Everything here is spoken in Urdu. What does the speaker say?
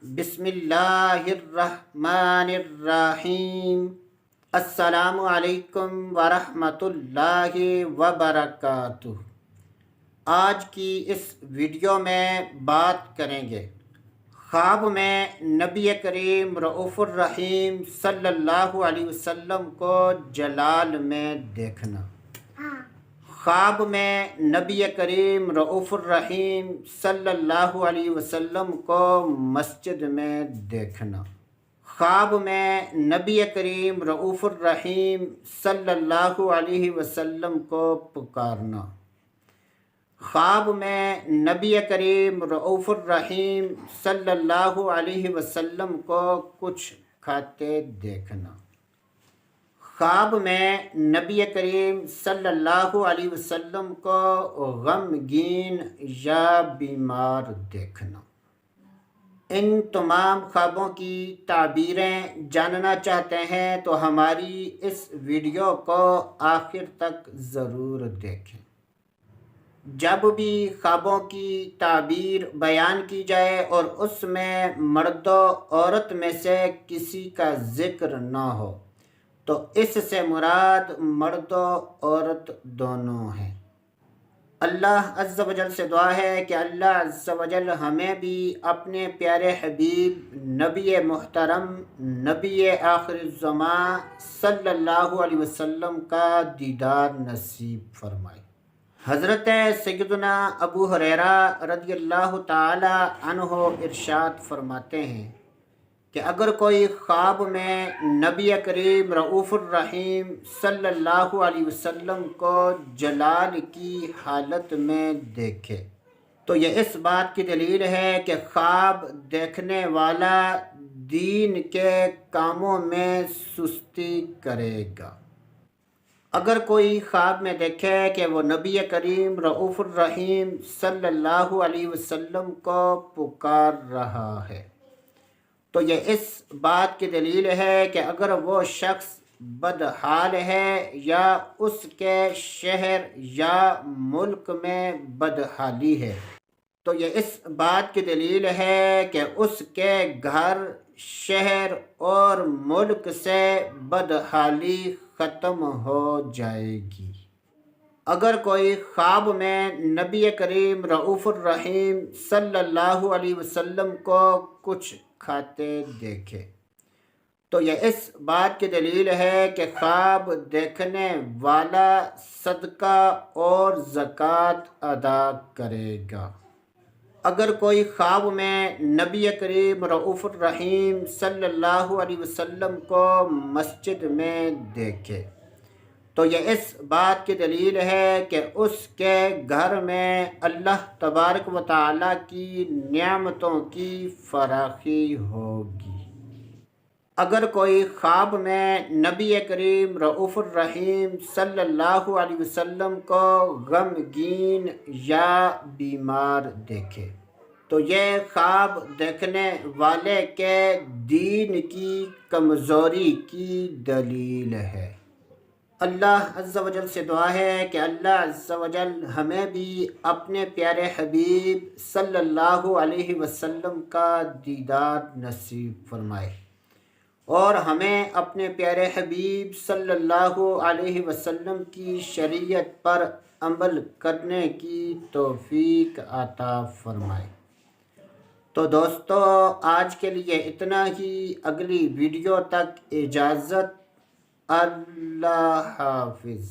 بسم اللہ الرحمن الرحیم۔ السلام علیکم ورحمۃ اللہ وبرکاتہ۔ آج کی اس ویڈیو میں بات کریں گے خواب میں نبی کریم رؤوف الرحیم صلی اللہ علیہ وسلم کو جلال میں دیکھنا۔ خواب میں نبی کریم رؤوف الرحیم صلی اللہ علیہ وسلم کو مسجد میں دیکھنا۔ خواب میں نبی کریم رؤوف الرحیم صلی اللہ علیہ وسلم کو پکارنا۔ خواب میں نبی کریم رؤوف الرحیم صلی اللہ علیہ وسلم کو کچھ کھاتے دیکھنا۔ خواب میں نبی کریم صلی اللہ علیہ وسلم کو غمگین یا بیمار دیکھنا۔ ان تمام خوابوں کی تعبیریں جاننا چاہتے ہیں تو ہماری اس ویڈیو کو آخر تک ضرور دیکھیں۔ جب بھی خوابوں کی تعبیر بیان کی جائے اور اس میں مرد و عورت میں سے کسی کا ذکر نہ ہو تو اس سے مراد مرد و عورت دونوں ہیں۔ اللہ عز و جل سے دعا ہے کہ اللہ عز و جل ہمیں بھی اپنے پیارے حبیب نبی محترم نبی آخر الزمان صلی اللہ علیہ وسلم کا دیدار نصیب فرمائے۔ حضرت سیدنا ابو ہریرہ رضی اللہ تعالی عنہ ارشاد فرماتے ہیں کہ اگر کوئی خواب میں نبی کریم رؤوف الرحیم صلی اللہ علیہ وسلم کو جلال کی حالت میں دیکھے تو یہ اس بات کی دلیل ہے کہ خواب دیکھنے والا دین کے کاموں میں سستی کرے گا۔ اگر کوئی خواب میں دیکھے کہ وہ نبی کریم رؤوف الرحیم صلی اللہ علیہ وسلم کو پکار رہا ہے تو یہ اس بات کی دلیل ہے کہ اگر وہ شخص بدحال ہے یا اس کے شہر یا ملک میں بدحالی ہے تو یہ اس بات کی دلیل ہے کہ اس کے گھر، شہر اور ملک سے بدحالی ختم ہو جائے گی۔ اگر کوئی خواب میں نبی کریم رؤوف الرحیم صلی اللہ علیہ وسلم کو کچھ کھاتے دیکھے تو یہ اس بات کی دلیل ہے کہ خواب دیکھنے والا صدقہ اور زکوٰۃ ادا کرے گا۔ اگر کوئی خواب میں نبی کریم رؤوف الرحیم صلی اللہ علیہ وسلم کو مسجد میں دیکھے تو یہ اس بات کی دلیل ہے کہ اس کے گھر میں اللہ تبارک و تعالیٰ کی نعمتوں کی فراخی ہوگی۔ اگر کوئی خواب میں نبی کریم رؤوف الرحیم صلی اللہ علیہ وسلم کو غمگین یا بیمار دیکھے تو یہ خواب دیکھنے والے کے دین کی کمزوری کی دلیل ہے۔ اللہ عز و جل سے دعا ہے کہ اللہ عز و جل ہمیں بھی اپنے پیارے حبیب صلی اللہ علیہ وسلم کا دیدار نصیب فرمائے اور ہمیں اپنے پیارے حبیب صلی اللہ علیہ وسلم کی شریعت پر عمل کرنے کی توفیق عطا فرمائے۔ تو دوستو آج کے لیے اتنا ہی، اگلی ویڈیو تک اجازت، اللہ حافظ۔